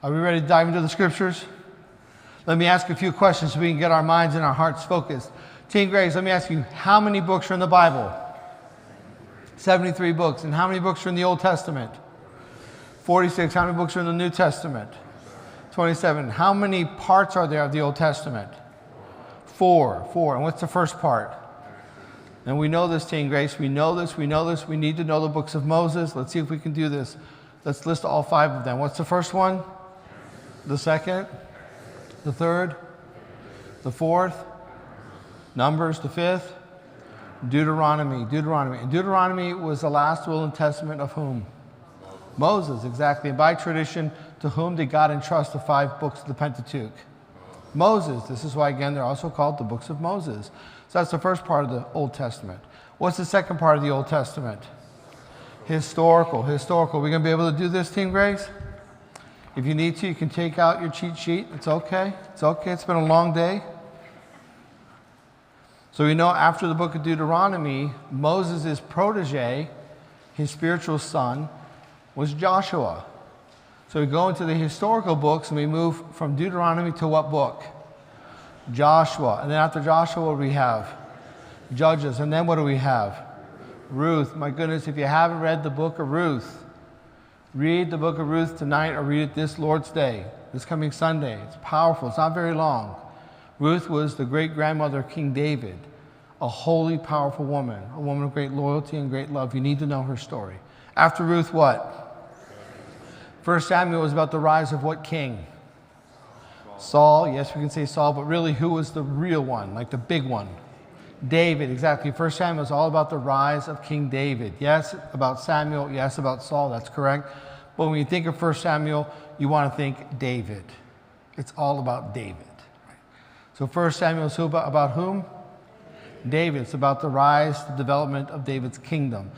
Are we ready to dive into the scriptures? Let me ask a few questions so we can get our minds and our hearts focused. Teen Grace, let me ask you, how many books are in the Bible? 73 books. And how many books are in the Old Testament? 46. How many books are in the New Testament? 27. How many parts are there of the Old Testament? 4. And what's the first part? And we know this, Teen Grace. We know this. We need to know the books of Moses. Let's see if we can do this. Let's list all 5 of them. What's the first one? The second? The third? The fourth? Numbers, the 5th? Deuteronomy. And Deuteronomy was the last will and testament of whom? Moses, exactly. And by tradition, to whom did God entrust the 5 books of the Pentateuch? Moses. This is why, again, they're also called the books of Moses. So that's the first part of the Old Testament. What's the second part of the Old Testament? Historical. We're going to be able to do this, Team Grace? If you need to, you can take out your cheat sheet. It's okay. It's been a long day. So we know after the book of Deuteronomy, Moses' protege, his spiritual son, was Joshua. So we go into the historical books and we move from Deuteronomy to what book? Joshua. And then after Joshua, what do we have? Judges. And then what do we have? Ruth. My goodness, if you haven't read the book of Ruth, read the book of Ruth tonight or read it this Lord's Day, this coming Sunday. It's powerful. It's not very long. Ruth was the great-grandmother of King David, a holy, powerful woman, a woman of great loyalty and great love. You need to know her story. After Ruth, what? 1 Samuel was about the rise of what king? Saul. Yes, we can say Saul, but really, who was the real one, like the big one? David, exactly. 1 Samuel is all about the rise of King David. Yes, about Samuel. Yes, about Saul. That's correct. But when you think of 1 Samuel, you want to think David. It's all about David. So 1 Samuel is about whom? David. It's about the rise, the development of David's kingdom.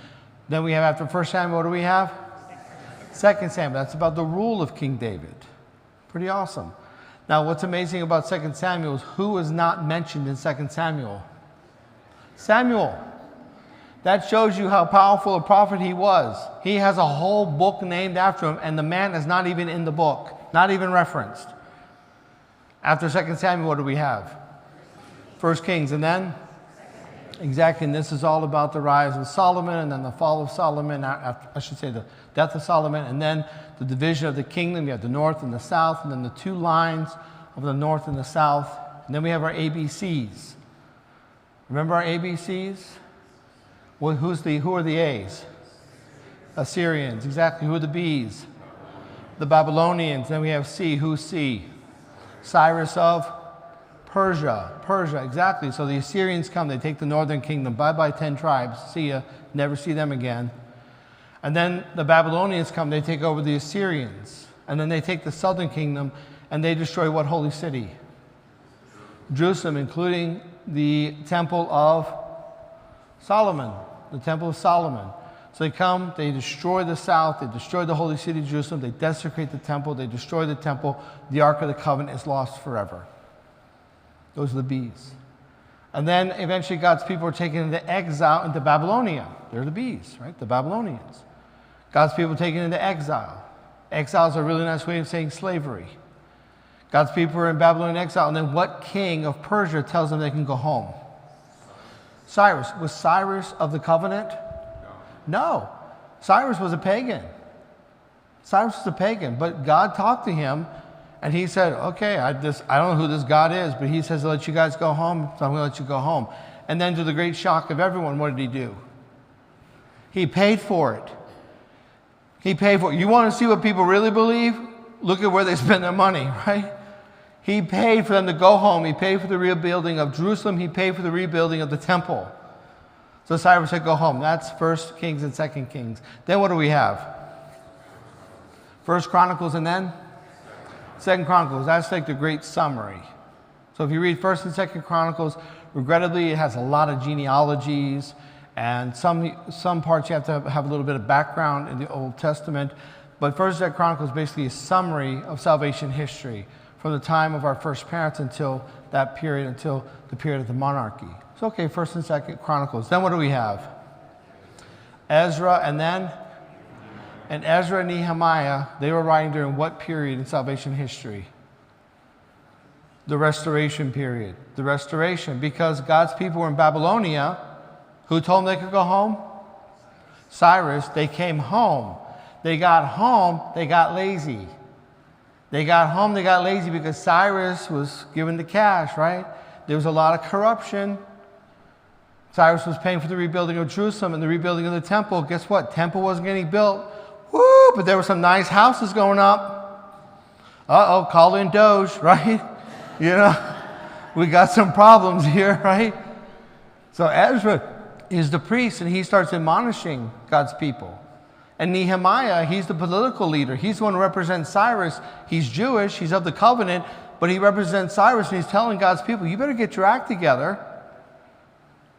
Then we have, after 1 Samuel, what do we have? 2 Samuel. That's about the rule of King David. Pretty awesome. Now, what's amazing about 2 Samuel is who is not mentioned in 2 Samuel? Samuel. That shows you how powerful a prophet he was. He has a whole book named after him, and the man is not even in the book, not even referenced. After 2 Samuel, what do we have? 1 Kings, and then? Exactly, and this is all about the rise of Solomon, and then the fall of Solomon, I should say the death of Solomon, and then the division of the kingdom. You have the north and the south, and then the 2 lines of the north and the south. And then we have our ABCs. Remember our ABCs? Well, who are the A's? Assyrians, exactly. Who are the B's? The Babylonians. Then we have C. Who's C? Cyrus of Persia, exactly. So the Assyrians come, they take the northern kingdom, bye-bye 10 tribes, see ya, never see them again. And then the Babylonians come, they take over the Assyrians. And then they take the southern kingdom, and they destroy what holy city? Jerusalem, including the temple of Solomon, the temple of Solomon. So they come, they destroy the south, they destroy the holy city of Jerusalem, they desecrate the temple, they destroy the temple, the Ark of the Covenant is lost forever. Those are the B's. And then eventually God's people are taken into exile into Babylonia. They're the B's, right? The Babylonians. God's people are taken into exile. Exile is a really nice way of saying slavery. God's people are in Babylonian exile. And then what king of Persia tells them they can go home? Cyrus. Was Cyrus of the covenant? No. Cyrus was a pagan. But God talked to him, and he said, okay, I don't know who this God is, but he says to let you guys go home, so I'm going to let you go home. And then to the great shock of everyone, what did he do? He paid for it. You want to see what people really believe? Look at where they spend their money, right? He paid for them to go home. He paid for the rebuilding of Jerusalem. He paid for the rebuilding of the temple. So Cyrus said, go home. That's 1 Kings and 2 Kings. Then what do we have? 1 Chronicles and then 2 Chronicles. That's like the great summary. So if you read 1 and 2 Chronicles, regrettably, it has a lot of genealogies, and some parts you have to have a little bit of background in the Old Testament. But 1 and 2 Chronicles is basically a summary of salvation history from the time of our first parents until that period, until the period of the monarchy. So, okay, 1 and 2 Chronicles. Then what do we have? Ezra, and then and Ezra and Nehemiah, they were writing during what period in salvation history? The restoration period. The restoration, because God's people were in Babylonia. Who told them they could go home? Cyrus. They came home. They got home, they got lazy. They got home, they got lazy because Cyrus was giving the cash, right? There was a lot of corruption. Cyrus was paying for the rebuilding of Jerusalem and the rebuilding of the temple. Guess what? Temple wasn't getting built. Woo! But there were some nice houses going up. Uh-oh, call in Doge, right? You know, we got some problems here, right? So Ezra is the priest, and he starts admonishing God's people. And Nehemiah, he's the political leader. He's the one who represents Cyrus. He's Jewish, he's of the covenant, but he represents Cyrus, and he's telling God's people, you better get your act together.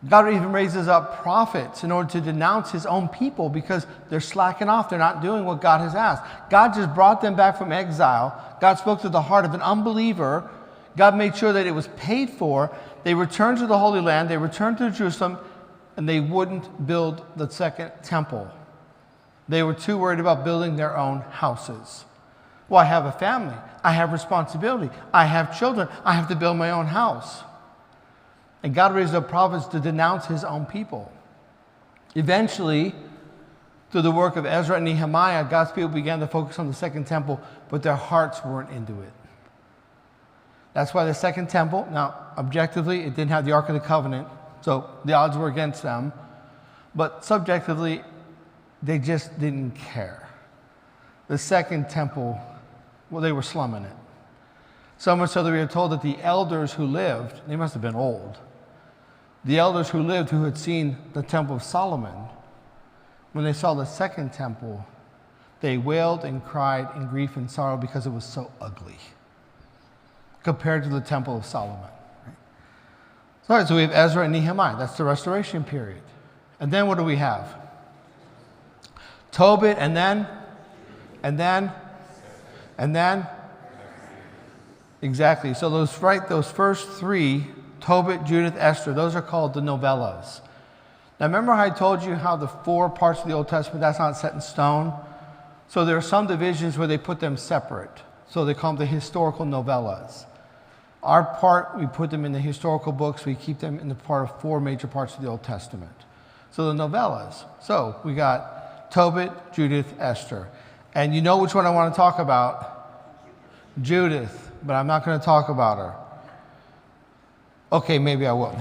God even raises up prophets in order to denounce his own people because they're slacking off. They're not doing what God has asked. God just brought them back from exile. God spoke to the heart of an unbeliever. God made sure that it was paid for. They returned to the Holy Land. They returned to Jerusalem, and they wouldn't build the second temple. They were too worried about building their own houses. Well, I have a family. I have responsibility. I have children. I have to build my own house. And God raised up prophets to denounce his own people. Eventually, through the work of Ezra and Nehemiah, God's people began to focus on the second temple, but their hearts weren't into it. That's why the second temple, now, objectively, it didn't have the Ark of the Covenant, so the odds were against them. But subjectively, they just didn't care. The second temple, well, they were slumming it. So much so that we are told that the elders who lived, they must have been old, the elders who lived who had seen the temple of Solomon, when they saw the second temple, they wailed and cried in grief and sorrow because it was so ugly compared to the temple of Solomon. Right? So we have Ezra and Nehemiah. That's the restoration period. And then what do we have? Tobit, and then. Exactly. So those first three, Tobit, Judith, Esther, those are called the novellas. Now remember how I told you how the 4 parts of the Old Testament, that's not set in stone? So there are some divisions where they put them separate. So they call them the historical novellas. Our part, we put them in the historical books. We keep them in the part of 4 major parts of the Old Testament. So the novellas. So we got Tobit, Judith, Esther. And you know which one I want to talk about? Judith, but I'm not going to talk about her. Okay, maybe I will.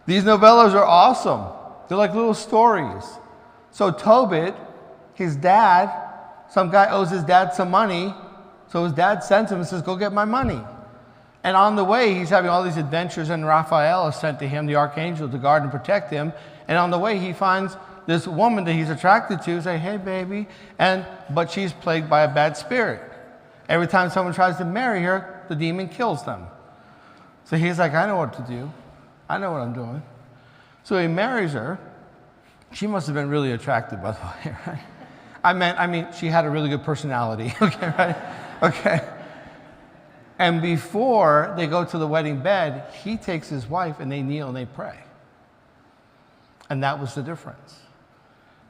These novellas are awesome. They're like little stories. So Tobit, his dad, some guy owes his dad some money, so his dad sends him and says, go get my money. And on the way, he's having all these adventures, and Raphael is sent to him, the archangel, to guard and protect him. And on the way, he finds this woman that he's attracted to, say, hey, baby, but she's plagued by a bad spirit. Every time someone tries to marry her, the demon kills them. So he's like, I know what to do. I know what I'm doing. So he marries her. She must have been really attractive, by the way, right? I mean, she had a really good personality, okay, right? Okay. And before they go to the wedding bed, he takes his wife and they kneel and they pray. And that was the difference.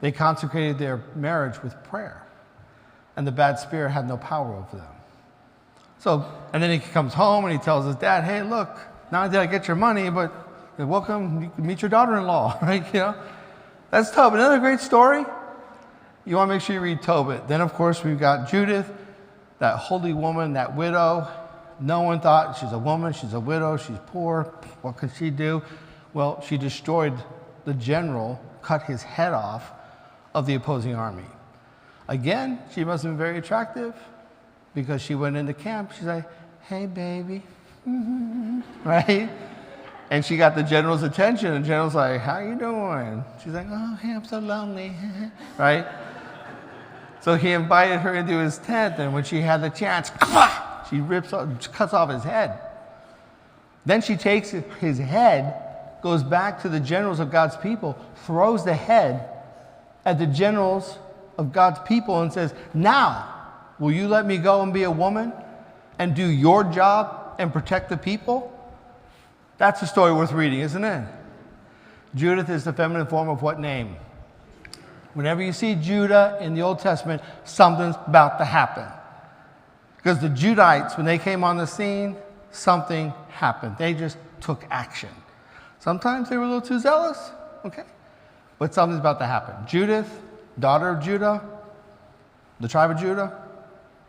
They consecrated their marriage with prayer. And the bad spirit had no power over them. So, and then he comes home and he tells his dad, hey, look, not only did I get your money, but welcome, you can meet your daughter-in-law, right? You know, that's Tobit. Another great story. You want to make sure you read Tobit. Then, of course, we've got Judith, that holy woman, that widow. No one thought she's a woman, she's a widow, she's poor. What could she do? Well, she destroyed the general, cut his head off of the opposing army. Again, she must have been very attractive because she went into camp. She's like, hey, baby, right? And she got the general's attention. And the general's like, how you doing? She's like, oh, hey, I'm so lonely, right? So he invited her into his tent, and when she had the chance, she cuts off his head. Then she takes his head, goes back to the generals of God's people, throws the head at the generals of God's people and says, now, will you let me go and be a woman and do your job and protect the people? That's a story worth reading, isn't it? Judith is the feminine form of what name? Whenever you see Judah in the Old Testament, something's about to happen. Because the Judites, when they came on the scene, something happened. They just took action. Sometimes they were a little too zealous, okay? But something's about to happen. Judith, daughter of Judah, the tribe of Judah,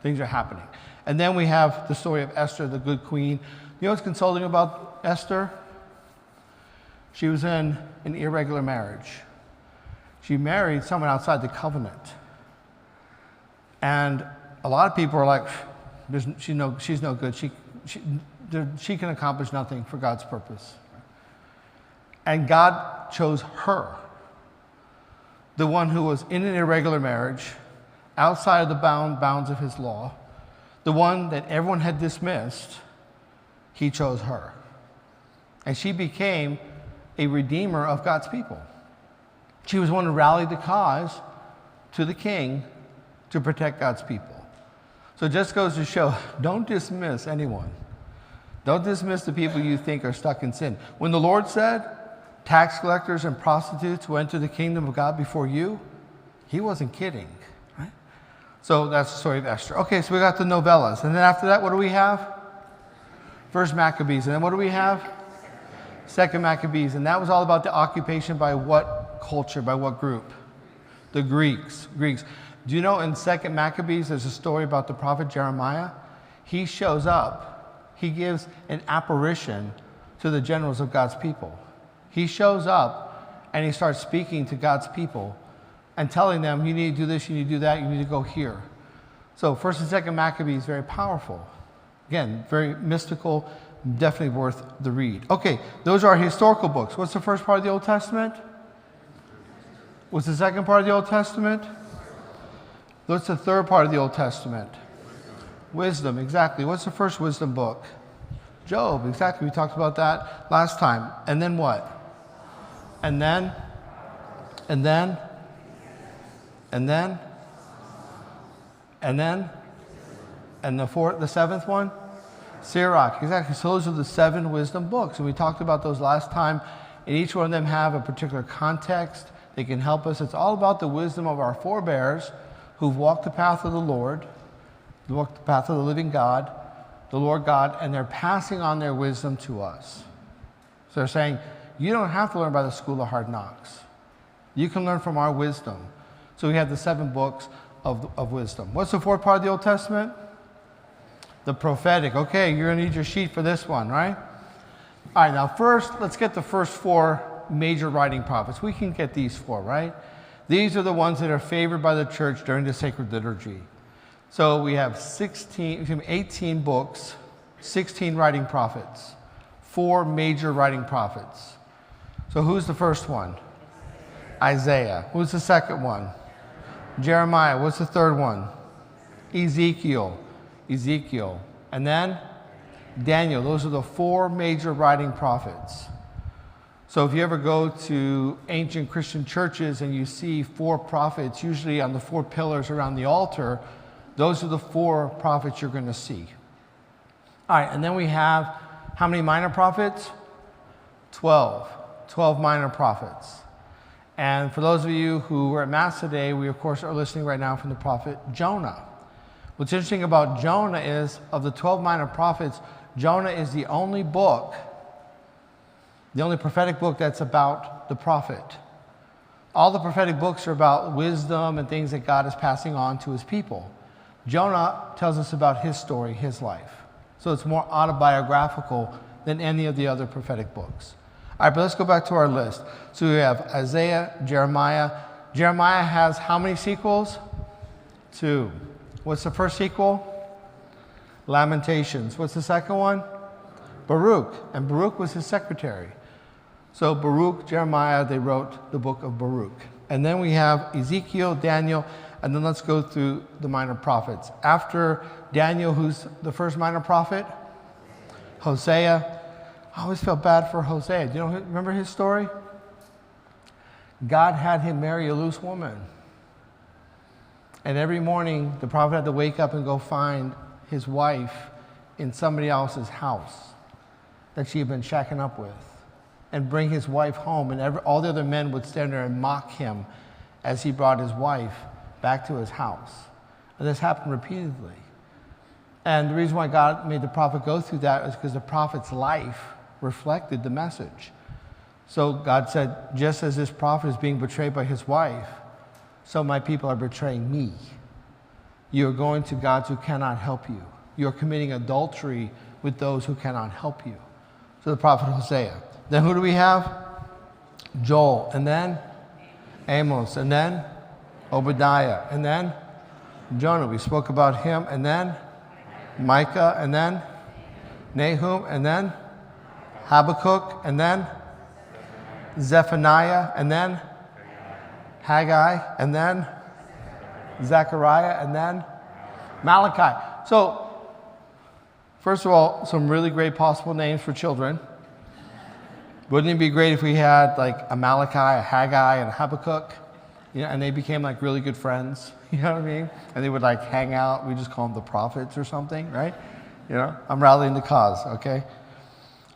things are happening. And then we have the story of Esther, the good queen. You know what's consoling about Esther? She was in an irregular marriage. She married someone outside the covenant. And a lot of people are like, she's no good. She can accomplish nothing for God's purpose. And God chose her, the one who was in an irregular marriage, outside of the bounds of his law, the one that everyone had dismissed. He chose her. And she became a redeemer of God's people. She was one who rallied the cause to the king to protect God's people. So it just goes to show, don't dismiss anyone. Don't dismiss the people you think are stuck in sin. When the Lord said, tax collectors and prostitutes will enter the kingdom of God before you, he wasn't kidding. Right? So that's the story of Esther. Okay, so we got the novellas. And then after that, what do we have? First Maccabees. And then what do we have? Second Maccabees. And that was all about the occupation by what culture, by what group? The Greeks. Do you know in Second Maccabees there's a story about the prophet Jeremiah? He shows up. He gives an apparition to the generals of God's people. He shows up and he starts speaking to God's people and telling them, you need to do this, you need to do that, you need to go here. So First and Second Maccabees, very powerful. Again, very mystical, definitely worth the read. Okay, those are our historical books. What's the first part of the Old Testament? What's the second part of the Old Testament? What's the third part of the Old Testament? Wisdom, exactly. What's the first wisdom book? Job, exactly. We talked about that last time. And then what? And then? And then? And then? And then? And the seventh one? Sirach, exactly. So those are the 7 wisdom books. And we talked about those last time. And each one of them have a particular context. They can help us. It's all about the wisdom of our forebears who've walked the path of the Lord, walked the path of the living God, the Lord God, and they're passing on their wisdom to us. So they're saying, you don't have to learn by the school of hard knocks. You can learn from our wisdom. So we have the 7 books of wisdom. What's the fourth part of the Old Testament? The prophetic. Okay, you're going to need your sheet for this one, right? All right, now first, let's get the first 4 major writing prophets. We can get these 4, right? These are the ones that are favored by the church during the sacred liturgy. So we have 18 books, 16 writing prophets, 4 major writing prophets. So who's the first one? Isaiah. Who's the second one? Jeremiah. What's the third one? Ezekiel. And then Daniel. Those are the 4 major writing prophets. So if you ever go to ancient Christian churches and you see 4 prophets, usually on the 4 pillars around the altar, those are the 4 prophets you're going to see. All right, and then we have how many minor prophets? 12 minor prophets. And for those of you who were at Mass today, we of course are listening right now from the prophet Jonah. What's interesting about Jonah is, of the 12 minor prophets, Jonah is the only prophetic book that's about the prophet. All the prophetic books are about wisdom and things that God is passing on to his people. Jonah tells us about his story, his life. So it's more autobiographical than any of the other prophetic books. All right, but let's go back to our list. So we have Isaiah, Jeremiah. Jeremiah has how many sequels? 2. What's the first sequel? Lamentations. What's the second one? Baruch. And Baruch was his secretary. So Baruch, Jeremiah, they wrote the book of Baruch. And then we have Ezekiel, Daniel, and then let's go through the minor prophets. After Daniel, who's the first minor prophet? Hosea. I always felt bad for Hosea. Do you remember his story? God had him marry a loose woman. And every morning, the prophet had to wake up and go find his wife in somebody else's house that she had been shacking up with, and bring his wife home. And all the other men would stand there and mock him as he brought his wife back to his house. And this happened repeatedly. And the reason why God made the prophet go through that is because the prophet's life reflected the message. So God said, just as this prophet is being betrayed by his wife, so my people are betraying me. You're going to gods who cannot help you. You're committing adultery with those who cannot help you. So the prophet Hosea. Then who do we have? Joel. And then Amos. And then Obadiah. And then Jonah. We spoke about him. And then Micah. And then Nahum. And then Habakkuk. And then Zephaniah. And then Haggai. And then Zechariah. And then Malachi. So, first of all, some really great possible names for children. Wouldn't it be great if we had like a Malachi, a Haggai, and a Habakkuk, and they became like really good friends, you know what I mean? And they would like hang out. We just call them the prophets or something, right? I'm rallying the cause, okay?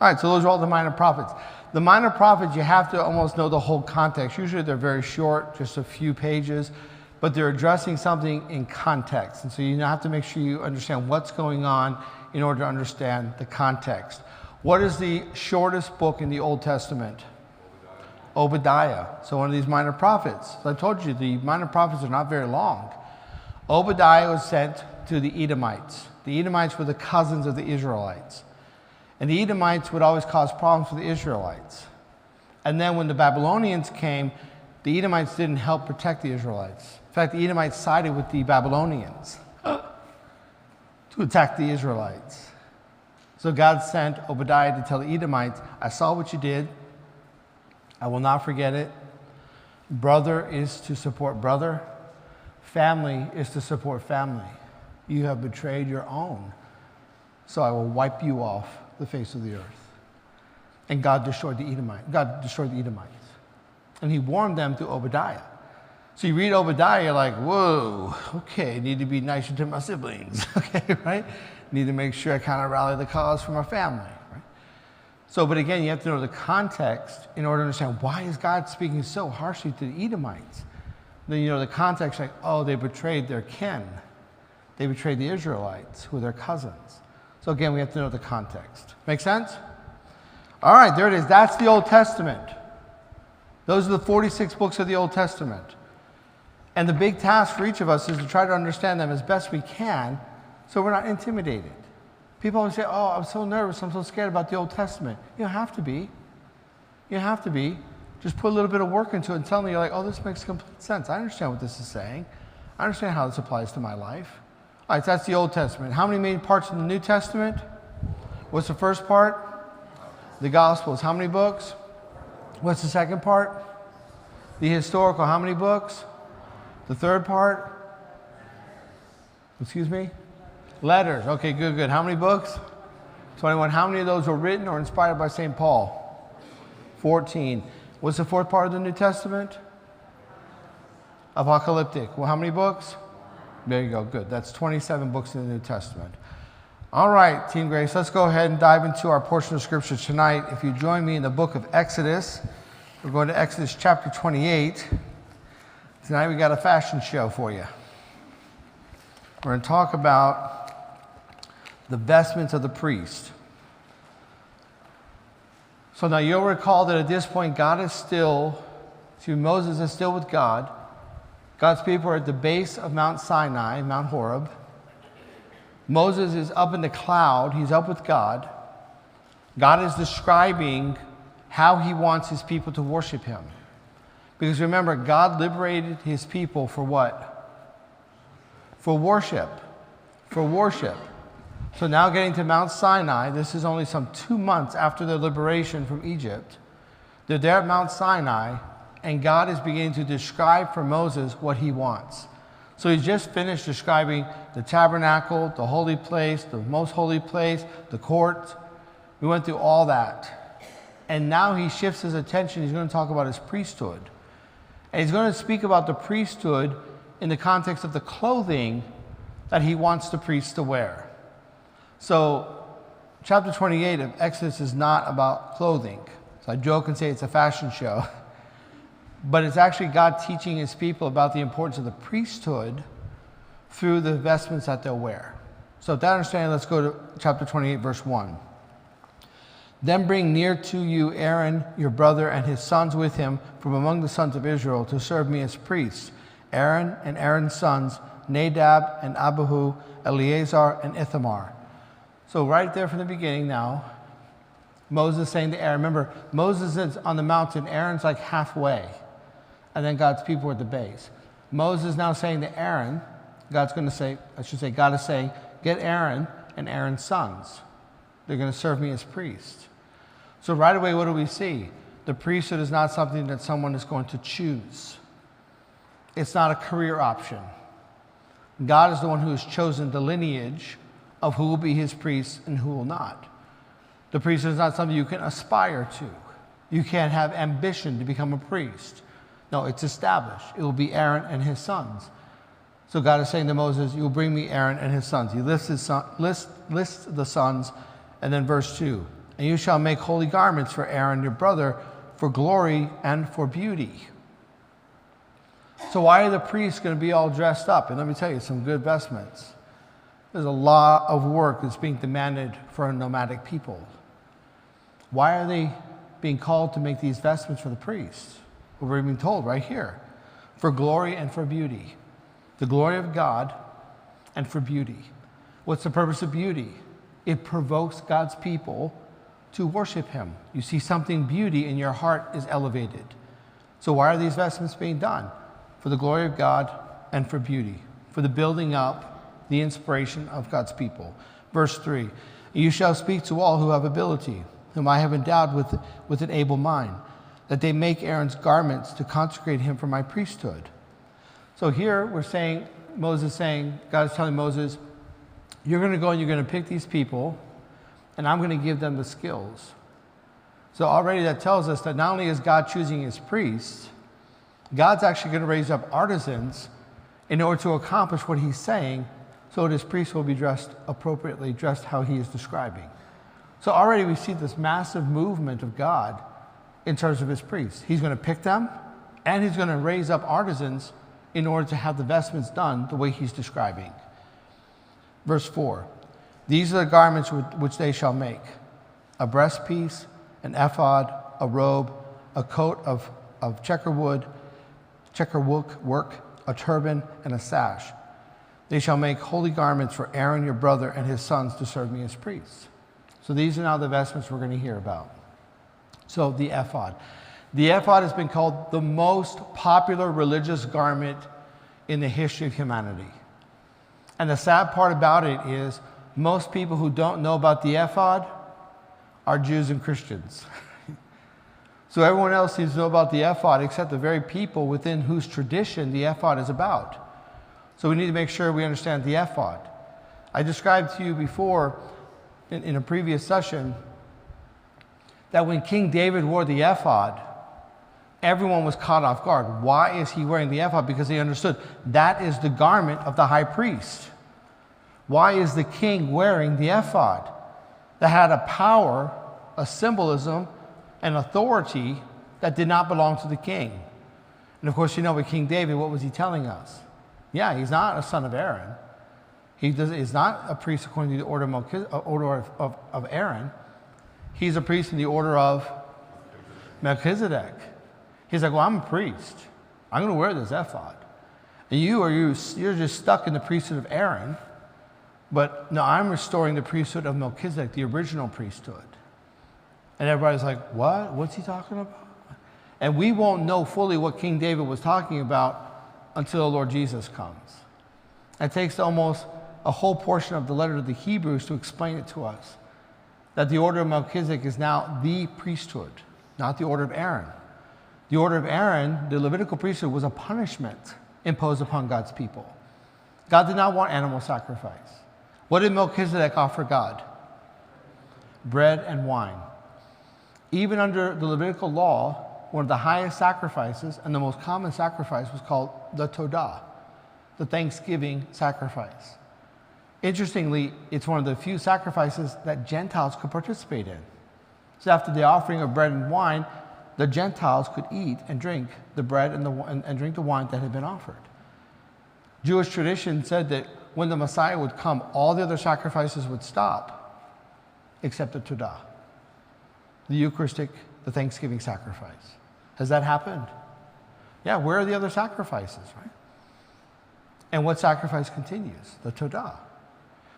All right, so those are all the minor prophets. The minor prophets, you have to almost know the whole context. Usually they're very short, just a few pages, but they're addressing something in context. And so you have to make sure you understand what's going on in order to understand the context. What is the shortest book in the Old Testament? Obadiah. So one of these minor prophets. So I told you, the minor prophets are not very long. Obadiah was sent to the Edomites. The Edomites were the cousins of the Israelites. And the Edomites would always cause problems for the Israelites. And then when the Babylonians came, the Edomites didn't help protect the Israelites. In fact, the Edomites sided with the Babylonians to attack the Israelites. So God sent Obadiah to tell the Edomites, I saw what you did. I will not forget it. Brother is to support brother. Family is to support family. You have betrayed your own. So I will wipe you off the face of the earth. And God destroyed the Edomites. And he warned them through Obadiah. So you read Obadiah, you're like, whoa, okay, need to be nicer to my siblings, okay, right? Need to make sure I kind of rally the cause for my family, right? So, but again, you have to know the context in order to understand why is God speaking so harshly to the Edomites. Then you know the context, like, oh, they betrayed their kin. They betrayed the Israelites, who are their cousins. So again, we have to know the context. Make sense? All right, there it is. That's the Old Testament. Those are the 46 books of the Old Testament. And the big task for each of us is to try to understand them as best we can so we're not intimidated. People always say, oh, I'm so nervous, I'm so scared about the Old Testament. You don't have to be. You don't have to be. Just put a little bit of work into it and tell me, you're like, oh, this makes complete sense. I understand what this is saying. I understand how this applies to my life. All right, so that's the Old Testament. How many main parts in the New Testament? What's the first part? The Gospels. How many books? What's the second part? The historical. How many books? The third part? Excuse me? Letters. Okay, good. How many books? 21. How many of those were written or inspired by St. Paul? 14. What's the fourth part of the New Testament? Apocalyptic. Well, how many books? There you go. Good. That's 27 books in the New Testament. All right, Team Grace, let's go ahead and dive into our portion of Scripture tonight. If you join me in the book of Exodus, we're going to Exodus chapter 28. Tonight we got a fashion show for you. We're going to talk about the vestments of the priest. So now you'll recall that at this point, Moses is still with God. God's people are at the base of Mount Sinai, Mount Horeb. Moses is up in the cloud. He's up with God. God is describing how he wants his people to worship him. Because remember, God liberated his people for what? For worship. For worship. So now getting to Mount Sinai, this is only some 2 months after their liberation from Egypt. They're there at Mount Sinai, and God is beginning to describe for Moses what he wants. So he's just finished describing the tabernacle, the holy place, the most holy place, the court. We went through all that. And now he shifts his attention. He's going to talk about his priesthood. And he's going to speak about the priesthood in the context of the clothing that he wants the priests to wear. So chapter 28 of Exodus is not about clothing. So I joke and say it's a fashion show. but it's actually God teaching his people about the importance of the priesthood through the vestments that they'll wear. So with that understanding, let's go to chapter 28, verse 1. Then bring near to you Aaron, your brother, and his sons with him from among the sons of Israel to serve me as priests. Aaron and Aaron's sons, Nadab and Abihu, Eleazar and Ithamar. So right there from the beginning now, Moses saying to Aaron, remember, Moses is on the mountain, Aaron's like halfway, and then God's people are at the base. Moses now saying to Aaron, God is saying, get Aaron and Aaron's sons. They're going to serve me as priests. So right away, what do we see? The priesthood is not something that someone is going to choose. It's not a career option. God is the one who has chosen the lineage of who will be his priests and who will not. The priesthood is not something you can aspire to. You can't have ambition to become a priest. No, it's established. It will be Aaron and his sons. So God is saying to Moses, you will bring me Aaron and his sons. He lists the sons, and then verse 2. And you shall make holy garments for Aaron your brother, for glory and for beauty. So why are the priests going to be all dressed up? And let me tell you, some good vestments. There's a lot of work that's being demanded for a nomadic people. Why are they being called to make these vestments for the priests? Well, we're being told right here, for glory and for beauty. The glory of God and for beauty. What's the purpose of beauty? It provokes God's people to worship him. You see something beauty in your heart is elevated. So why are these vestments being done? For the glory of God and for beauty, for the building up, the inspiration of God's people. Verse 3, you shall speak to all who have ability, whom I have endowed with an able mind, that they make Aaron's garments to consecrate him for my priesthood. So here we're saying, God is telling Moses, you're going to go and you're going to pick these people, and I'm going to give them the skills. So already that tells us that not only is God choosing his priests, God's actually going to raise up artisans in order to accomplish what he's saying, so that his priests will be dressed appropriately, dressed how he is describing. So already we see this massive movement of God in terms of his priests. He's going to pick them, and he's going to raise up artisans in order to have the vestments done the way he's describing. Verse 4, these are the garments which they shall make: a breastpiece, an ephod, a robe, a coat of checkerwood work, a turban, and a sash. They shall make holy garments for Aaron your brother and his sons to serve me as priests. So these are now the vestments we're going to hear about. So the ephod. The ephod has been called the most popular religious garment in the history of humanity. And the sad part about it is most people who don't know about the ephod are Jews and Christians. So everyone else seems to know about the ephod except the very people within whose tradition the ephod is about. So we need to make sure we understand the ephod. I described to you before in a previous session that when King David wore the ephod, everyone was caught off guard. Why is he wearing the ephod? Because they understood that is the garment of the high priest. Why is the king wearing the ephod? That had a power, a symbolism, an authority that did not belong to the king. And of course, you know, with King David, what was he telling us? Yeah, he's not a son of Aaron. He's not a priest according to the order of Aaron. He's a priest in the order of Melchizedek. He's like, well, I'm a priest. I'm going to wear this ephod. And you're just stuck in the priesthood of Aaron. But no, I'm restoring the priesthood of Melchizedek, the original priesthood. And everybody's like, what? What's he talking about? And we won't know fully what King David was talking about until the Lord Jesus comes. It takes almost a whole portion of the letter to the Hebrews to explain it to us. That the order of Melchizedek is now the priesthood, not the order of Aaron. The order of Aaron, the Levitical priesthood, was a punishment imposed upon God's people. God did not want animal sacrifice. What did Melchizedek offer God? Bread and wine. Even under the Levitical law, one of the highest sacrifices and the most common sacrifice was called the Todah, the Thanksgiving sacrifice. Interestingly, it's one of the few sacrifices that Gentiles could participate in. So after the offering of bread and wine, the Gentiles could eat and drink the bread and drink the wine that had been offered. Jewish tradition said that when the Messiah would come, all the other sacrifices would stop, except the Todah, the Eucharistic, the Thanksgiving sacrifice. Has that happened? Yeah, where are the other sacrifices, right? And what sacrifice continues? The Todah.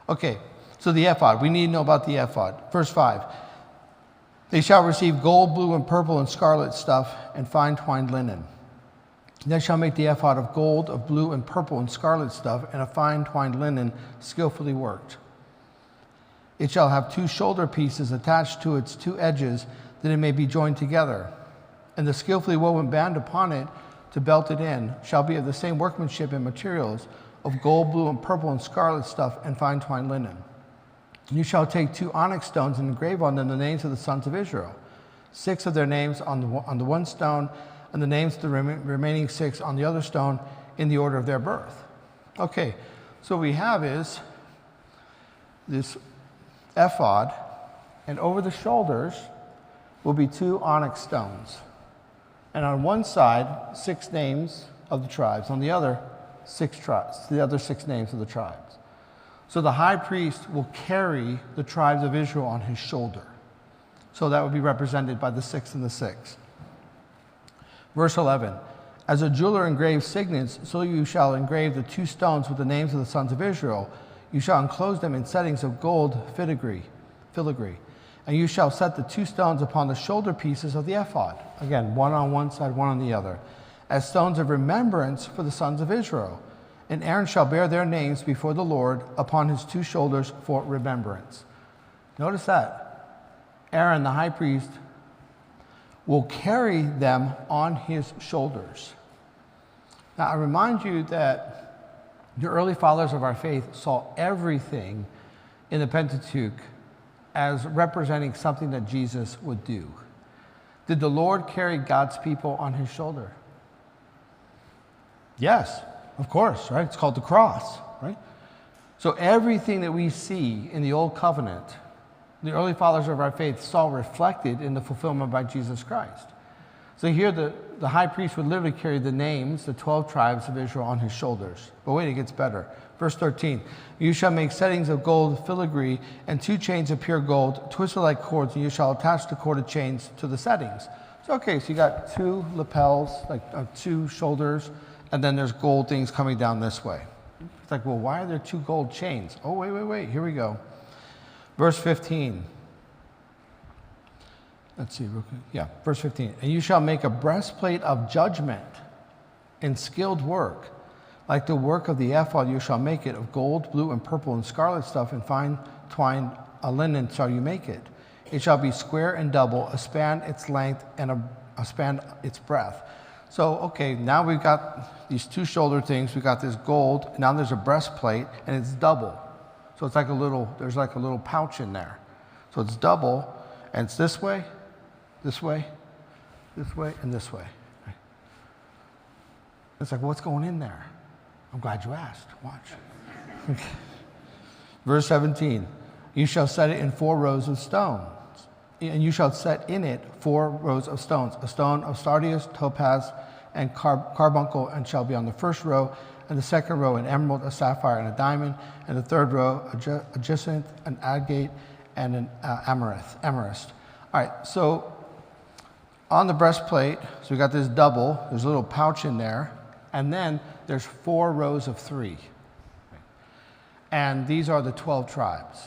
Okay, so the ephod. We need to know about the ephod. Verse 5. They shall receive gold, blue, and purple, and scarlet stuff, and fine twined linen. They shall make the ephod of gold, of blue, and purple, and scarlet stuff, and of fine twined linen, skillfully worked. It shall have 2 shoulder pieces attached to its 2 edges, that it may be joined together. And the skillfully woven band upon it, to belt it in, shall be of the same workmanship and materials, of gold, blue, and purple, and scarlet stuff, and fine twined linen. You shall take 2 onyx stones and engrave on them the names of the sons of Israel, 6 of their names on the one stone, and the names of the remaining 6 on the other stone, in the order of their birth. Okay, so what we have is this ephod, and over the shoulders will be 2 onyx stones. And on one side, 6 names of the tribes. On the other, 6 tribes, the other 6 names of the tribes. So the high priest will carry the tribes of Israel on his shoulder. So that would be represented by the 6 and the 6. Verse 11. As a jeweler engraves signets, so you shall engrave the 2 stones with the names of the sons of Israel. You shall enclose them in settings of gold filigree. And you shall set the 2 stones upon the shoulder pieces of the ephod. Again, one on one side, one on the other, as stones of remembrance for the sons of Israel. And Aaron shall bear their names before the Lord upon his 2 shoulders for remembrance. Notice that. Aaron, the high priest, will carry them on his shoulders. Now, I remind you that the early fathers of our faith saw everything in the Pentateuch as representing something that Jesus would do. Did the Lord carry God's people on his shoulder? Yes, of course, right? It's called the cross, right? So everything that we see in the Old Covenant, the early fathers of our faith saw reflected in the fulfillment by Jesus Christ. So here the high priest would literally carry the names, the 12 tribes of Israel, on his shoulders. But wait, it gets better. Verse 13, you shall make settings of gold filigree and 2 chains of pure gold, twisted like cords, and you shall attach the corded chains to the settings. So, okay, so you got 2 lapels, like 2 shoulders, and then there's gold things coming down this way. It's like, well, why are there 2 gold chains? Oh, wait, here we go. Verse 15. Let's see, real quick. Yeah, verse 15. And you shall make a breastplate of judgment in skilled work. Like the work of the ephod, you shall make it of gold, blue, and purple, and scarlet stuff, and fine twined linen shall you make it. It shall be square and double, a span its length, and a span its breadth. So, okay, now we've got these 2 shoulder things. We've got this gold. Now there's a breastplate, and it's double. So it's like there's like a little pouch in there. So it's double, and it's this way, this way, this way, and this way. Right? It's like, what's going in there? I'm glad you asked. Watch. Okay. Verse 17, you shall set it in 4 rows of stones, and you shall set in it 4 rows of stones, a stone of sardius, topaz, and carbuncle, and shall be on the first row, and the second row an emerald, a sapphire, and a diamond, and the third row a jacinth, an agate, and an amethyst. All right, so on the breastplate, so we got this double, there's a little pouch in there, and then there's 4 rows of 3. And these are the 12 tribes.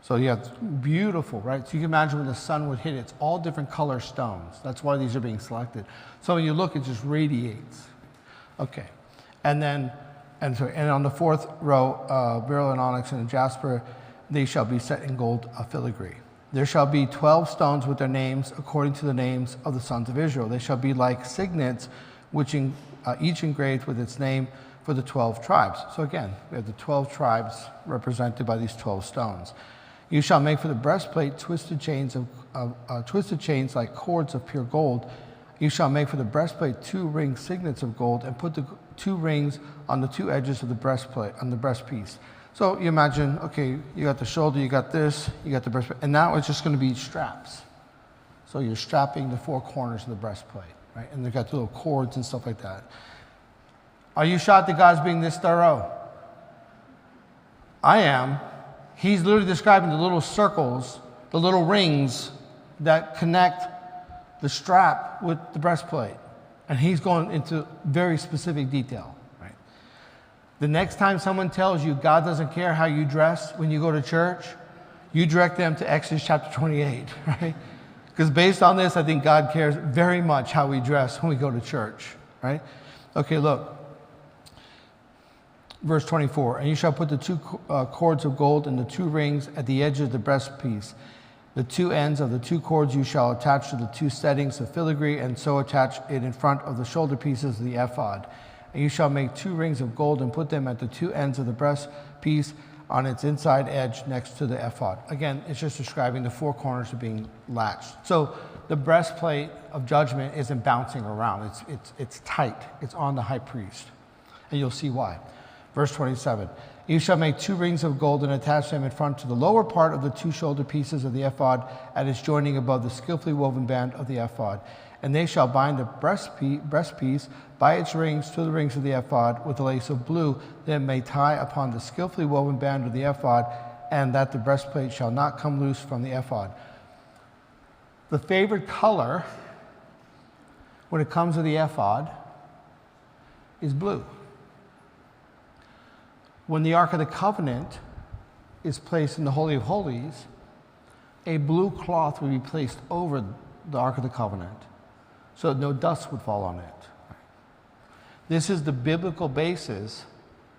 So you have beautiful, right? So you can imagine when the sun would hit it, it's all different color stones. That's why these are being selected. So when you look, it just radiates. Okay. And then, and on the 4th row, beryl and onyx and jasper, they shall be set in gold filigree. There shall be 12 stones with their names according to the names of the sons of Israel. They shall be like signets, which each engraved with its name for the 12 tribes. So again, we have the 12 tribes represented by these 12 stones. You shall make for the breastplate twisted chains like cords of pure gold. You shall make for the breastplate 2 ring signets of gold, and put the 2 rings on the 2 edges of the breastplate, on the breastpiece. So you imagine, okay, you got the shoulder, you got this, you got the breastplate, and now it's just going to be straps. So you're strapping the four corners of the breastplate, right? And they've got the little cords and stuff like that. Are you shocked that God's being this thorough? I am. He's literally describing the little circles, the little rings that connect the strap with the breastplate. And he's going into very specific detail, right? The next time someone tells you God doesn't care how you dress when you go to church, you direct them to Exodus chapter 28, right? Because based on this, I think God cares very much how we dress when we go to church, right? Okay, look. Verse 24, and you shall put the two cords of gold in the two rings at the edge of the breastpiece. The two ends of the two cords you shall attach to the two settings of filigree, and so attach it in front of the shoulder pieces of the ephod. And you shall make two rings of gold and put them at the two ends of the breastpiece on its inside edge next to the ephod. Again, it's just describing the four corners of being latched. So the breastplate of judgment isn't bouncing around. It's tight. It's on the high priest. And you'll see why. Verse 27, you shall make two rings of gold and attach them in front to the lower part of the two shoulder pieces of the ephod at its joining above the skillfully woven band of the ephod. And they shall bind the breastpiece by its rings to the rings of the ephod with a lace of blue, that it may tie upon the skillfully woven band of the ephod, and that the breastplate shall not come loose from the ephod. The favorite color when it comes to the ephod is blue. When the Ark of the Covenant is placed in the Holy of Holies, a blue cloth would be placed over the Ark of the Covenant so that no dust would fall on it. This is the biblical basis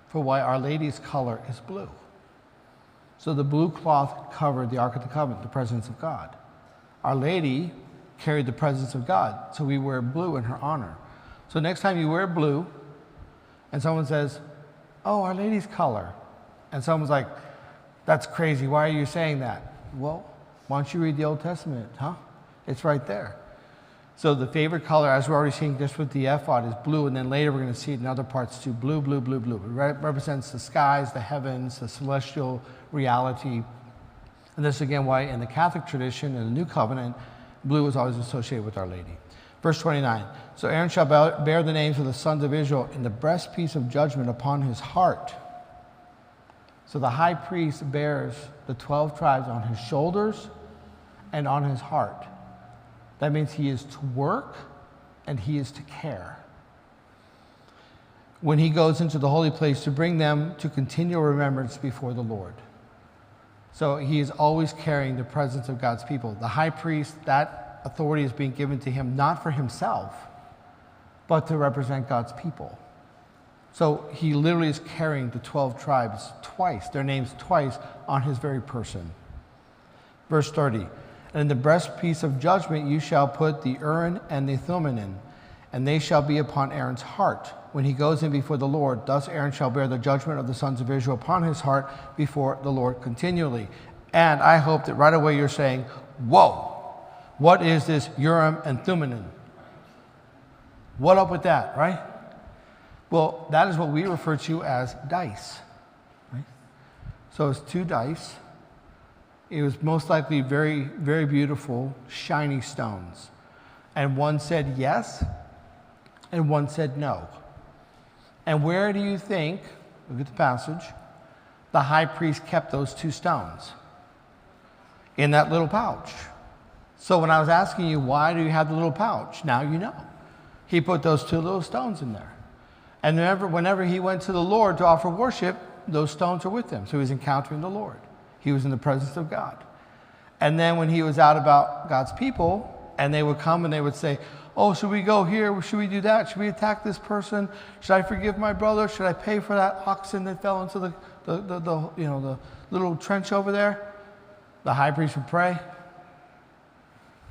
for why Our Lady's color is blue. So the blue cloth covered the Ark of the Covenant, the presence of God. Our Lady carried the presence of God, so we wear blue in her honor. So next time you wear blue and someone says, oh, Our Lady's color. And someone's like, that's crazy. Why are you saying that? Well, why don't you read the Old Testament, huh? It's right there. So the favorite color, as we're already seeing just with the ephod, is blue. And then later we're going to see it in other parts too. Blue, blue, blue, blue. It represents the skies, the heavens, the celestial reality. And this is again why in the Catholic tradition, in the New Covenant, blue is always associated with Our Lady. Verse 29, so Aaron shall bear the names of the sons of Israel in the breastpiece of judgment upon his heart. So the high priest bears the 12 tribes on his shoulders and on his heart. That means he is to work and he is to care. When he goes into the holy place to bring them to continual remembrance before the Lord. So he is always carrying the presence of God's people. The high priest, that authority is being given to him not for himself, but to represent God's people. So he literally is carrying the 12 tribes twice, their names twice, on his very person. Verse 30, and in the breastpiece of judgment you shall put the Urim and the Thummim, and they shall be upon Aaron's heart when he goes in before the Lord. Thus Aaron shall bear the judgment of the sons of Israel upon his heart before the Lord continually. And I hope that right away you're saying, whoa, what is this Urim and Thummim? What up with that, right? Well, that is what we refer to as dice. Right? So it's two dice. It was most likely very, very beautiful, shiny stones. And one said yes, and one said no. And where do you think, look at the passage, the high priest kept those two stones? In that little pouch. So when I was asking you, why do you have the little pouch? Now you know. He put those two little stones in there. And whenever he went to the Lord to offer worship, those stones were with him. So he was encountering the Lord. He was in the presence of God. And then when he was out about God's people, and they would come and they would say, oh, should we go here? Should we do that? Should we attack this person? Should I forgive my brother? Should I pay for that oxen that fell into the little trench over there? The high priest would pray,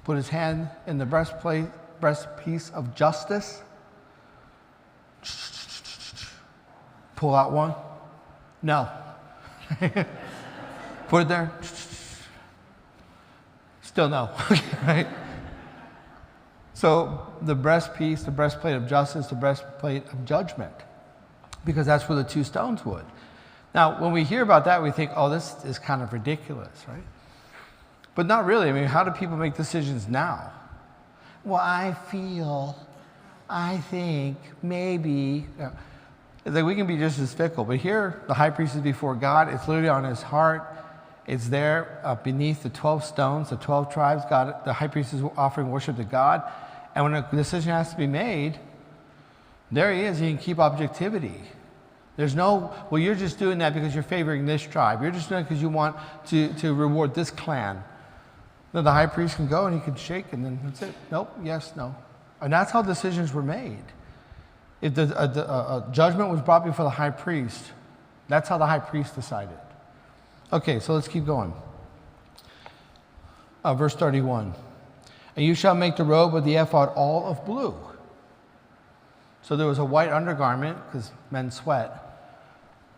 put his hand in the breastpiece of justice, pull out one. No. Put it there. Still no. Right? So the breastpiece, the breastplate of justice, the breastplate of judgment, because that's where the two stones would. Now, when we hear about that, we think, oh, this is kind of ridiculous, right? But not really. I mean, how do people make decisions now? Well, I think, maybe. It's like we can be just as fickle. But here, the high priest is before God. It's literally on his heart. It's there beneath the 12 stones, the 12 tribes. God, the high priest is offering worship to God. And when a decision has to be made, there he is. He can keep objectivity. There's no, well, you're just doing that because you're favoring this tribe. You're just doing it because you want to reward this clan. No, the high priest can go and he can shake and then that's it. Nope, yes, no. And that's how decisions were made. If a judgment was brought before the high priest, that's how the high priest decided. Okay, so let's keep going. Verse 31. And you shall make the robe of the ephod all of blue. So there was a white undergarment, because men sweat.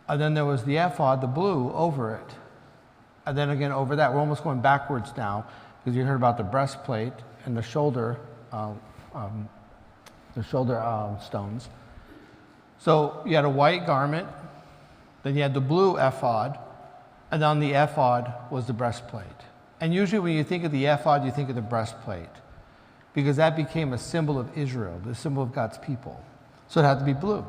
And then there was the ephod, the blue, over it. And then again over that. We're almost going backwards now, because you heard about the breastplate and the shoulder stones. So you had a white garment, then you had the blue ephod, and on the ephod was the breastplate. And usually when you think of the ephod, you think of the breastplate, because that became a symbol of Israel, the symbol of God's people. So it had to be blue.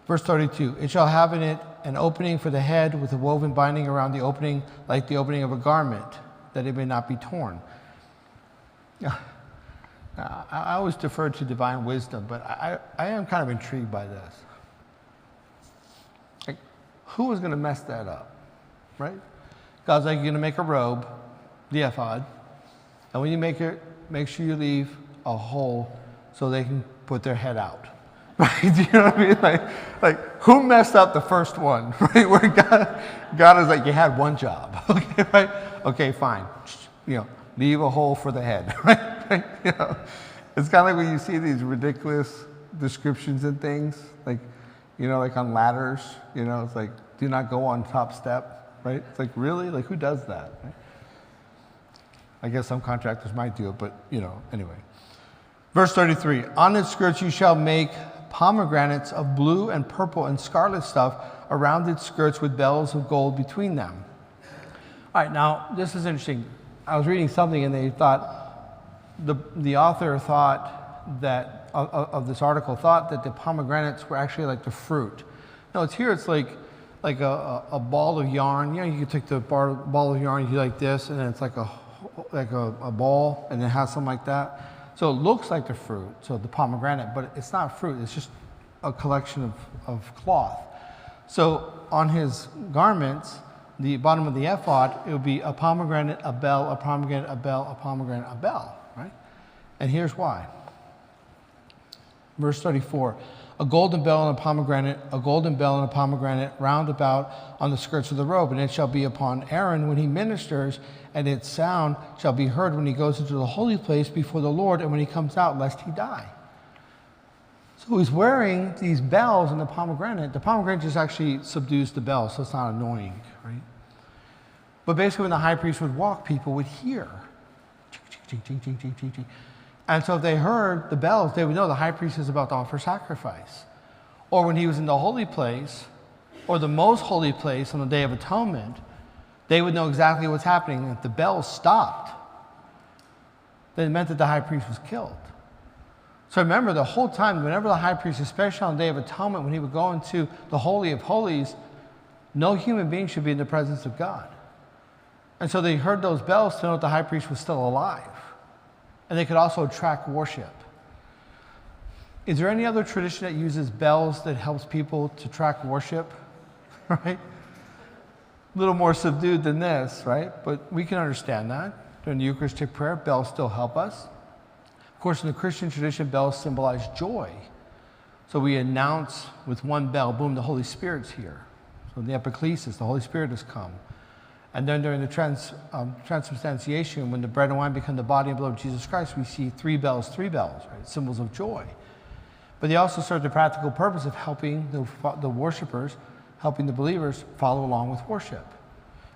Verse 32, it shall have in it an opening for the head with a woven binding around the opening like the opening of a garment, that it may not be torn. I always defer to divine wisdom, but I am kind of intrigued by this. Like, who was going to mess that up, right? God's like, you're going to make a robe, the ephod, and when you make it, make sure you leave a hole so they can put their head out. Right? Do you know what I mean? Like who messed up the first one? Right? Where God is like, you had one job. Okay, right? Okay, fine. You know, leave a hole for the head. Right? You know, it's kind of like when you see these ridiculous descriptions and things, like, you know, like on ladders. You know, it's like, do not go on top step. Right? It's like, really? Like, who does that? Right? I guess some contractors might do it, but you know, anyway. Verse 33, on its skirts you shall make pomegranates of blue and purple and scarlet stuff around its skirts with bells of gold between them. All right, now this is interesting. I was reading something and they thought, the author thought that, of this article, thought that the pomegranates were actually like the fruit. No, it's here, it's like a ball of yarn. You know, you can take the ball of yarn, you do like this, and then it's like a ball, and it has something like that. So it looks like the fruit, so the pomegranate, but it's not fruit, it's just a collection of cloth. So on his garments, the bottom of the ephod, it would be a pomegranate, a bell, a pomegranate, a bell, a pomegranate, a bell, right? And here's why. Verse 34, a golden bell and a pomegranate, a golden bell and a pomegranate round about on the skirts of the robe, and it shall be upon Aaron when he ministers, and its sound shall be heard when he goes into the holy place before the Lord, and when he comes out, lest he die. So he's wearing these bells and the pomegranate. The pomegranate just actually subdues the bell, so it's not annoying, right? But basically when the high priest would walk, people would hear. And so if they heard the bells, they would know the high priest is about to offer sacrifice. Or when he was in the holy place, or the most holy place on the Day of Atonement, they would know exactly what's happening. If the bells stopped, then it meant that the high priest was killed. So remember, the whole time, whenever the high priest, especially on the Day of Atonement, when he would go into the Holy of Holies, no human being should be in the presence of God. And so they heard those bells to know that the high priest was still alive. And they could also track worship. Is there any other tradition that uses bells that helps people to track worship? Right? A little more subdued than this, right? But we can understand that. During the Eucharistic prayer, bells still help us. Of course, in the Christian tradition, bells symbolize joy. So we announce with one bell, boom, the Holy Spirit's here. So in the epiclesis, the Holy Spirit has come. And then during the transubstantiation, when the bread and wine become the body and blood of Jesus Christ, we see three bells, right? Symbols of joy. But they also serve the practical purpose of helping the worshipers, helping the believers follow along with worship.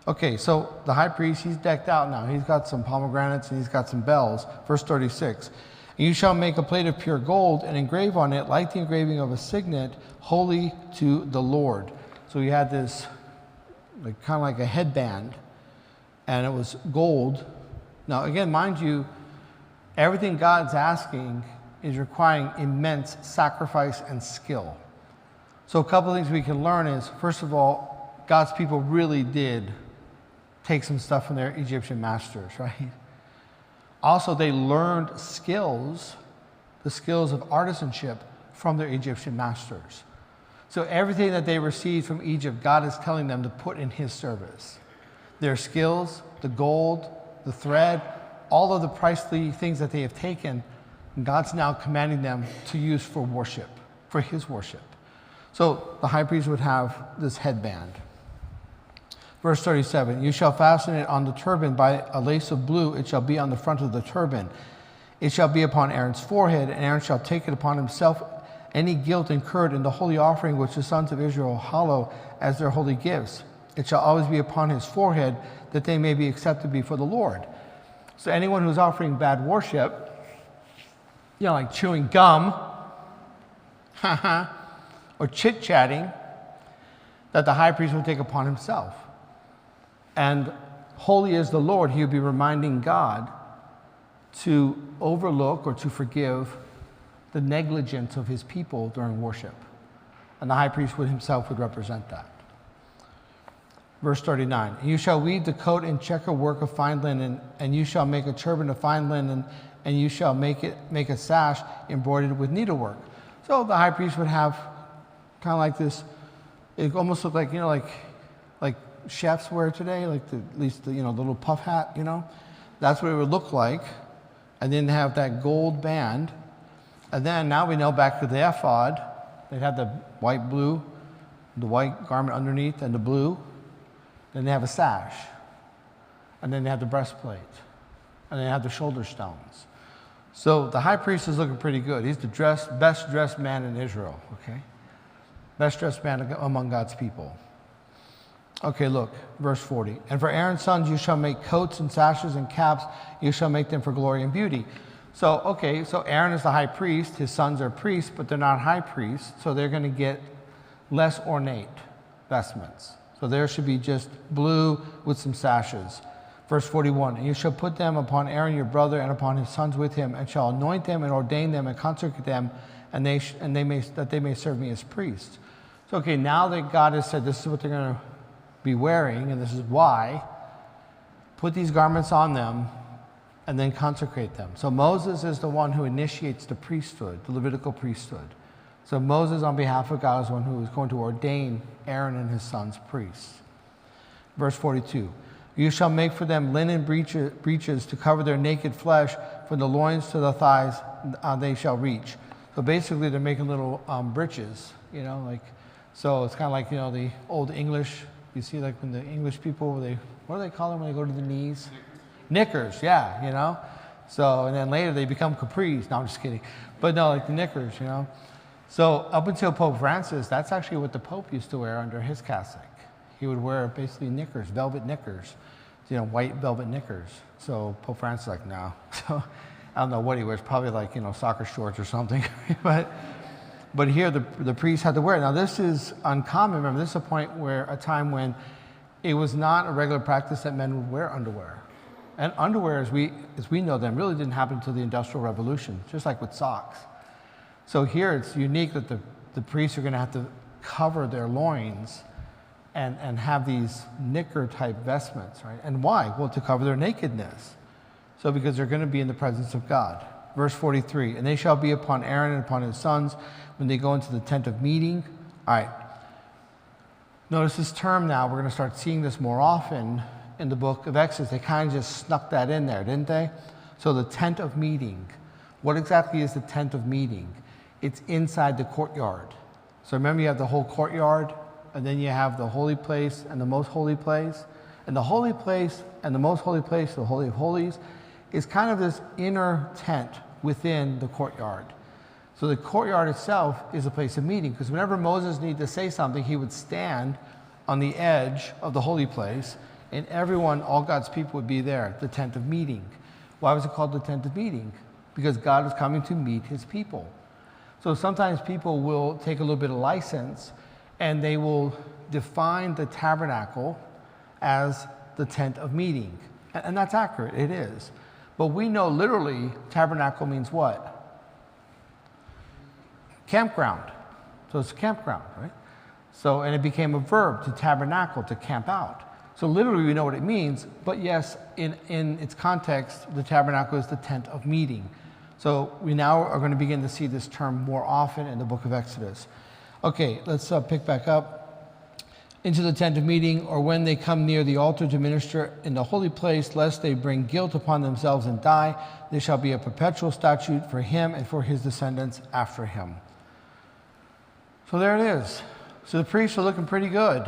Okay, so the high priest, he's decked out now. He's got some pomegranates and he's got some bells. Verse 36, and you shall make a plate of pure gold and engrave on it, like the engraving of a signet, holy to the Lord. So you had this, like, kind of like a headband, and it was gold, Now, again, mind you, everything God's asking is requiring immense sacrifice and skill. So a couple of things we can learn is, first of all, God's people really did take some stuff from their Egyptian masters, right? Also, they learned skills, the skills of artisanship from their Egyptian masters. So everything that they received from Egypt, God is telling them to put in his service. Their skills, the gold, the thread, all of the pricely things that they have taken, God's now commanding them to use for worship, for his worship. So the high priest would have this headband. Verse 37, you shall fasten it on the turban by a lace of blue. It shall be on the front of the turban. It shall be upon Aaron's forehead, and Aaron shall take it upon himself any guilt incurred in the holy offering which the sons of Israel hallow as their holy gifts. It shall always be upon his forehead, that they may be accepted before the Lord. So anyone who's offering bad worship, like chewing gum, or chit-chatting, that the high priest will take upon himself. And holy is the Lord, he would be reminding God to overlook or to forgive the negligence of his people during worship. And the high priest himself would represent that. Verse 39, you shall weave the coat in checker work of fine linen, and you shall make a turban of fine linen, and you shall make a sash embroidered with needlework. So the high priest would have kind of like this, it almost looked like, like chefs wear today, like at least the little puff hat, That's what it would look like. And then have that gold band. And then now we know back to the ephod, they'd have the white garment underneath and the blue. Then they have a sash. And then they have the breastplate. And they have the shoulder stones. So the high priest is looking pretty good. He's the best dressed man in Israel, okay? Best dressed man among God's people. Okay, look, verse 40. And for Aaron's sons you shall make coats and sashes and caps. You shall make them for glory and beauty. So Aaron is the high priest. His sons are priests, but they're not high priests. So they're going to get less ornate vestments. So there should be just blue with some sashes. Verse 41, and you shall put them upon Aaron your brother and upon his sons with him, and shall anoint them and ordain them and consecrate them, that they may serve me as priests. So now that God has said this is what they're going to be wearing, and this is why, put these garments on them and then consecrate them. So Moses is the one who initiates the priesthood, the Levitical priesthood. So Moses, on behalf of God, is one who is going to ordain Aaron and his sons priests. Verse 42, you shall make for them linen breeches to cover their naked flesh, from the loins to the thighs they shall reach. So basically they're making little breeches, so it's kind of like, the old English, you see like when the English people, what do they call them when they go to the knees? Knickers, yeah, So, and then later they become capris. No, I'm just kidding. But no, like the knickers, So up until Pope Francis, that's actually what the Pope used to wear under his cassock. He would wear basically knickers, velvet knickers, white velvet knickers. So Pope Francis is like, no. So I don't know what he wears, probably like, soccer shorts or something. But here the priests had to wear it. Now this is uncommon. Remember, this is a time when it was not a regular practice that men would wear underwear. And underwear, as we know them, really didn't happen until the Industrial Revolution, just like with socks. So here it's unique that the priests are going to have to cover their loins and have these knicker-type vestments, right? And why? Well, to cover their nakedness. So because they're going to be in the presence of God. Verse 43, and they shall be upon Aaron and upon his sons when they go into the tent of meeting. All right. Notice this term now, we're going to start seeing this more often in the book of Exodus. They kind of just snuck that in there, didn't they? So the tent of meeting. What exactly is the tent of meeting? It's inside the courtyard. So remember, you have the whole courtyard, and then you have the holy place and the most holy place. And the holy place and the most holy place, the Holy of Holies, is kind of this inner tent within the courtyard. So the courtyard itself is a place of meeting, because whenever Moses needed to say something, he would stand on the edge of the holy place, and everyone, all God's people would be there, the tent of meeting. Why was it called the tent of meeting? Because God is coming to meet his people. So sometimes people will take a little bit of license and they will define the tabernacle as the tent of meeting. And that's accurate, it is. But we know literally tabernacle means what? Campground. So it's a campground, right? So, and it became a verb to tabernacle, to camp out. So literally we know what it means, but yes, in its context, the tabernacle is the tent of meeting. So we now are going to begin to see this term more often in the book of Exodus. Okay, let's pick back up. Into the tent of meeting, or when they come near the altar to minister in the holy place, lest they bring guilt upon themselves and die, there shall be a perpetual statute for him and for his descendants after him. So there it is. So the priests are looking pretty good.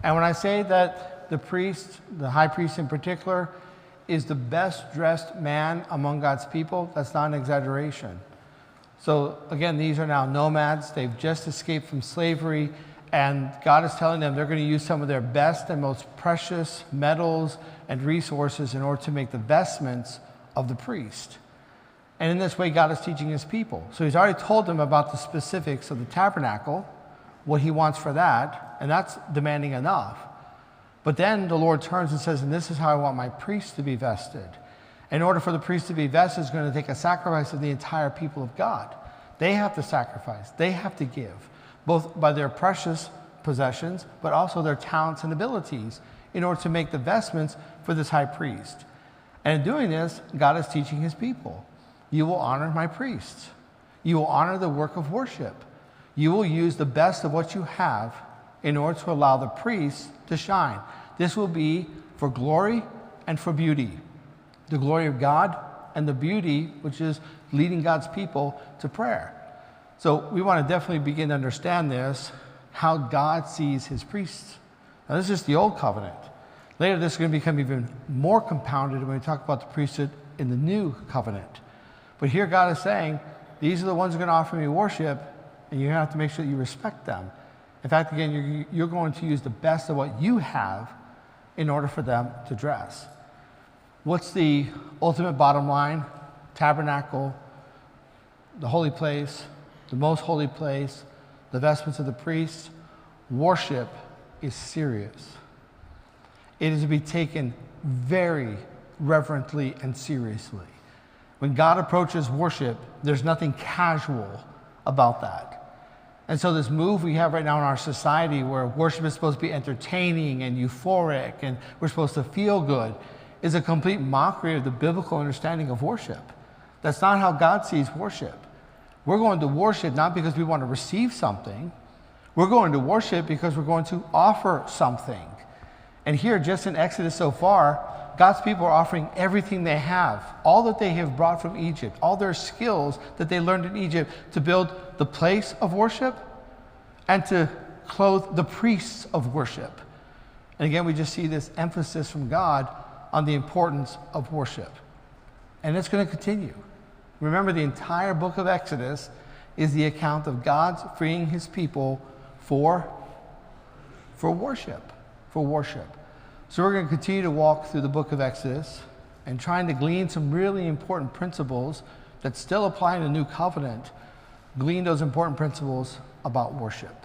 And when I say that the priest, the high priest in particular, is the best dressed man among God's people, that's not an exaggeration. So again, these are now nomads. They've just escaped from slavery, and God is telling them they're going to use some of their best and most precious metals and resources in order to make the vestments of the priest. And in this way, God is teaching his people. So he's already told them about the specifics of the tabernacle, what he wants for that, and that's demanding enough. But then the Lord turns and says, and this is how I want my priests to be vested. In order for the priest to be vested, it's going to take a sacrifice of the entire people of God. They have to sacrifice. They have to give, both by their precious possessions, but also their talents and abilities in order to make the vestments for this high priest. And in doing this, God is teaching his people. You will honor my priests. You will honor the work of worship. You will use the best of what you have in order to allow the priests to shine. This will be for glory and for beauty. The glory of God and the beauty, which is leading God's people to prayer. So we want to definitely begin to understand this, how God sees his priests. Now this is the old covenant. Later this is going to become even more compounded when we talk about the priesthood in the new covenant. But here God is saying, these are the ones who are going to offer me worship, and you're going to have to make sure that you respect them. In fact, again, you're going to use the best of what you have in order for them to dress. What's the ultimate bottom line? Tabernacle, the holy place, the most holy place, the vestments of the priests. Worship is serious. It is to be taken very reverently and seriously. When God approaches worship, there's nothing casual about that. And so this move we have right now in our society where worship is supposed to be entertaining and euphoric and we're supposed to feel good is a complete mockery of the biblical understanding of worship. That's not how God sees worship. We're going to worship not because we want to receive something. We're going to worship because we're going to offer something. And here, just in Exodus so far, God's people are offering everything they have, all that they have brought from Egypt, all their skills that they learned in Egypt to build the place of worship and to clothe the priests of worship. And again, we just see this emphasis from God on the importance of worship. And it's going to continue. Remember, the entire book of Exodus is the account of God's freeing his people for worship. For worship. So we're going to continue to walk through the book of Exodus and trying to glean some really important principles that still apply in the new covenant, glean those important principles about worship.